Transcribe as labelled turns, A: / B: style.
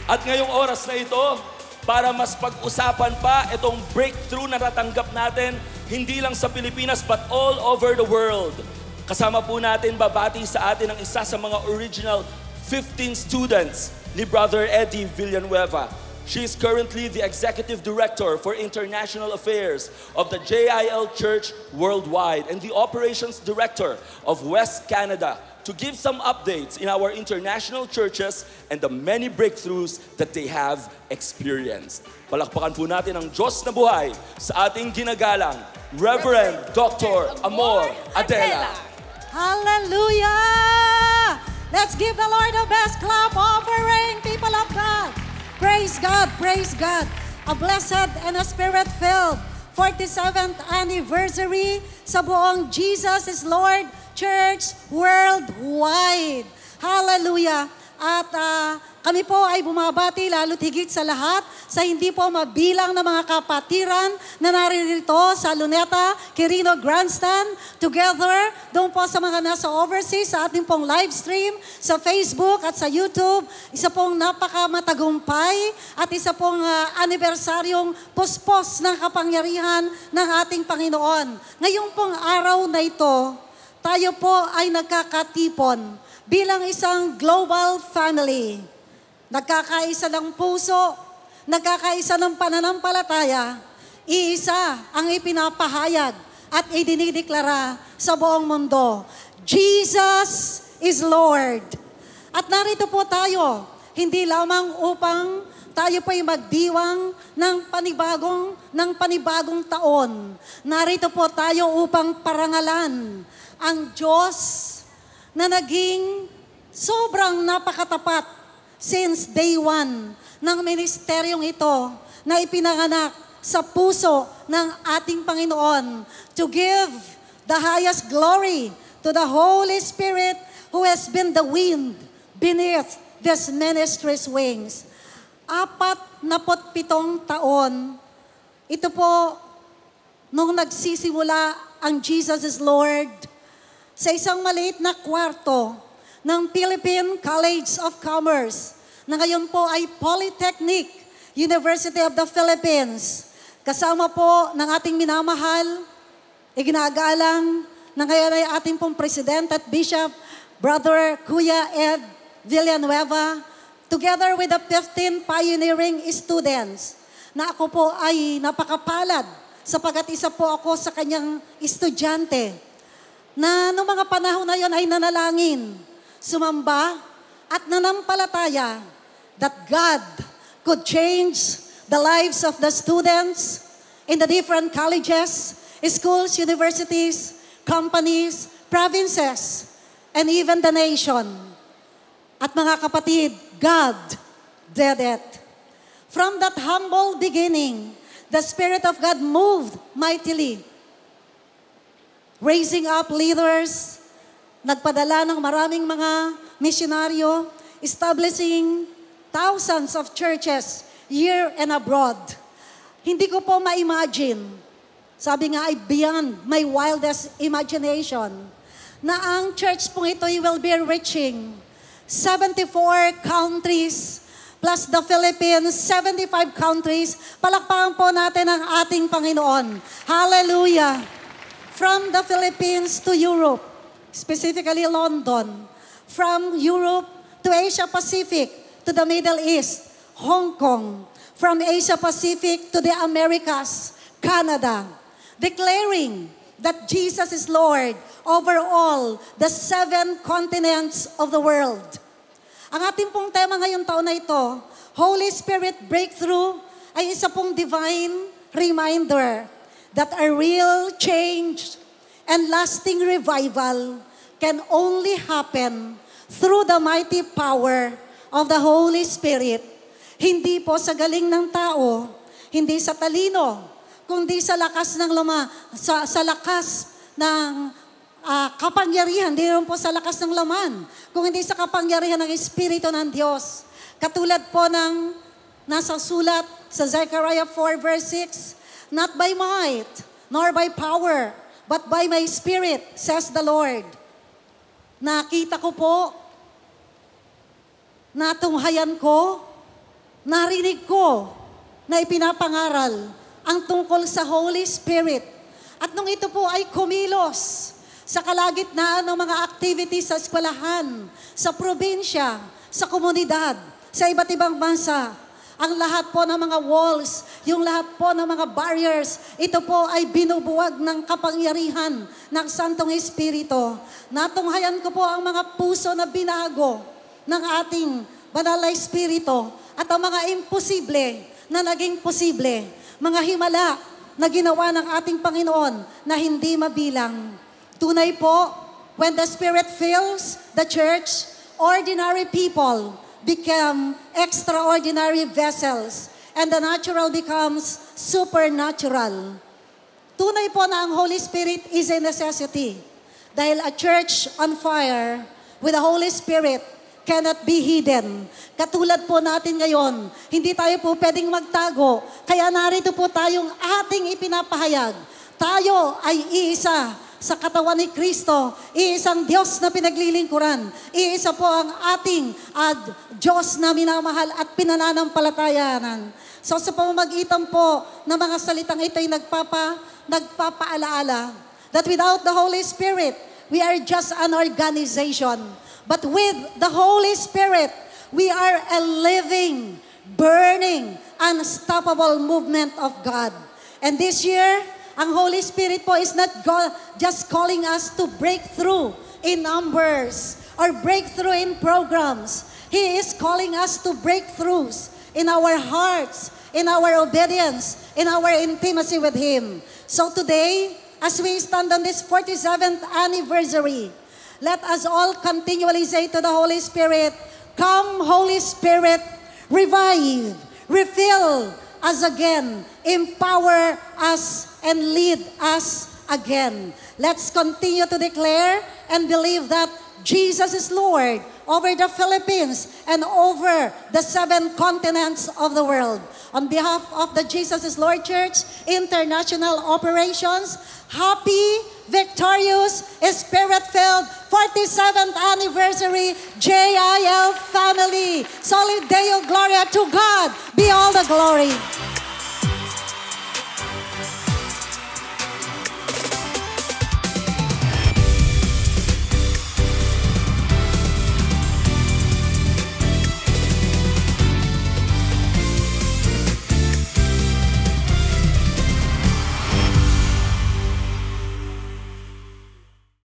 A: At ngayong oras na ito, para mas pag-usapan pa itong breakthrough na natanggap natin, hindi lang sa Pilipinas but all over the world. Kasama po natin, babati sa atin ang isa sa mga original 15 students ni Brother Eddie Villanueva. She is currently the Executive Director for International Affairs of the JIL Church Worldwide and the Operations Director of West Canada to give some updates in our international churches and the many breakthroughs that they have experienced. Palakpakan po natin ang Diyos na buhay sa ating ginagalang, Reverend Dr. Amor Adela.
B: Hallelujah! Let's give the Lord the best clap offering, people of God. Praise God, praise God. A blessed and a spirit-filled 47th anniversary sa buong Jesus is Lord Church Worldwide. Hallelujah. At kami po ay bumabati lalo't higit sa lahat sa hindi po mabilang na mga kapatiran na naririto sa Luneta, Quirino Grandstand, together doon po sa mga nasa overseas sa ating pong live stream sa Facebook at sa YouTube. Isa pong napakamatagumpay at isa pong anibersaryong puspos ng kapangyarihan ng ating Panginoon. Ngayong pong araw na ito, tayo po ay nagkakatipon bilang isang global family. Nagkakaisa ng puso, nagkakaisa ng pananampalataya, iisa ang ipinapahayag at idinideklara sa buong mundo. Jesus is Lord. At narito po tayo, hindi lamang upang tayo po ay magdiwang ng panibagong taon. Narito po tayo upang parangalan ang Diyos na naging sobrang napakatapat since day one ng ministeryong ito na ipinanganak sa puso ng ating Panginoon to give the highest glory to the Holy Spirit who has been the wind beneath this ministry's wings. 47 taon, ito po nung nagsisimula ang Jesus is Lord sa isang maliit na kwarto ng Philippine College of Commerce na ngayon po ay Polytechnic University of the Philippines. Kasama po ng ating minamahal, iginagalang na ngayon ay ating pong President at Bishop, Brother Kuya Ed Villanueva, together with the 15 pioneering students na ako po ay napakapalad sapagat isa po ako sa kanyang estudyante na noong mga panahon na yon ay nanalangin, sumamba at nanampalataya that God could change the lives of the students in the different colleges, schools, universities, companies, provinces, and even the nation. At mga kapatid, God did it. From that humble beginning, the Spirit of God moved mightily, raising up leaders, nagpadala ng maraming mga misyonaryo, establishing thousands of churches here and abroad. Hindi ko po ma-imagine, sabi nga ay beyond my wildest imagination, na ang church pong ito will be reaching 74 countries plus the Philippines, 75 countries. Palakpakan po natin ang ating Panginoon. Hallelujah! From the Philippines to Europe, specifically London, from Europe to Asia Pacific, to the Middle East, Hong Kong, from Asia Pacific to the Americas, Canada, declaring that Jesus is Lord over all the 7 continents of the world. Ang ating pong tema ngayong taon na ito, Holy Spirit Breakthrough, ay isa pong divine reminder that a real change and lasting revival can only happen through the mighty power of the Holy Spirit. Hindi po sa galing ng tao, hindi sa talino, kundi sa lakas ng sa lakas ng kapangyarihan, hindi rin po sa lakas ng laman, kung hindi sa kapangyarihan ng Espiritu ng Diyos. Katulad po ng nasa sulat sa Zechariah 4 verse 6, not by might, nor by power, but by my Spirit, says the Lord. Nakita ko po, natunghayan ko narinig ko na ipinapangaral ang tungkol sa Holy Spirit. At nung ito po ay kumilos sa kalagitnaan ng mga activities sa eskwelahan, sa probinsya, sa komunidad, sa iba't ibang bansa, ang lahat po ng mga walls, yung lahat po ng mga barriers, ito po ay binubuwag ng kapangyarihan ng Santong Espiritu. Natunghayan ko po ang mga puso na binago ng ating banal na Espiritu at ang mga imposible na naging posible, mga himala na ginawa ng ating Panginoon na hindi mabilang. Tunay po, when the Spirit fills the church, ordinary people become extraordinary vessels and the natural becomes supernatural. Tunay po na ang Holy Spirit is a necessity dahil a church on fire with the Holy Spirit cannot be hidden. Katulad po natin ngayon, hindi tayo po pwedeng magtago. Kaya narito po tayong ating ipinapahayag. Tayo ay iisa sa katawan ni Kristo, iisang Diyos na pinaglilingkuran. Iisa po ang ating Diyos na minamahal at pinananampalatayanan. So sa pamamagitan po ng mga salitang ito ay nagpapaalaala that without the Holy Spirit, we are just an organization. But with the Holy Spirit, we are a living, burning, unstoppable movement of God. And this year, ang Holy Spirit po is not just calling us to break through in numbers or breakthrough in programs. He is calling us to breakthroughs in our hearts, in our obedience, in our intimacy with Him. So today, as we stand on this 47th anniversary, let us all continually say to the Holy Spirit, "Come, Holy Spirit, revive, refill us again, empower us, and lead us again." Let's continue to declare and believe that Jesus is Lord over the Philippines and over the 7 continents of the world. On behalf of the Jesus is Lord Church International Operations, happy, victorious, Spirit-filled 47th anniversary JIL family. Solid Deo Gloria, to God be all the glory.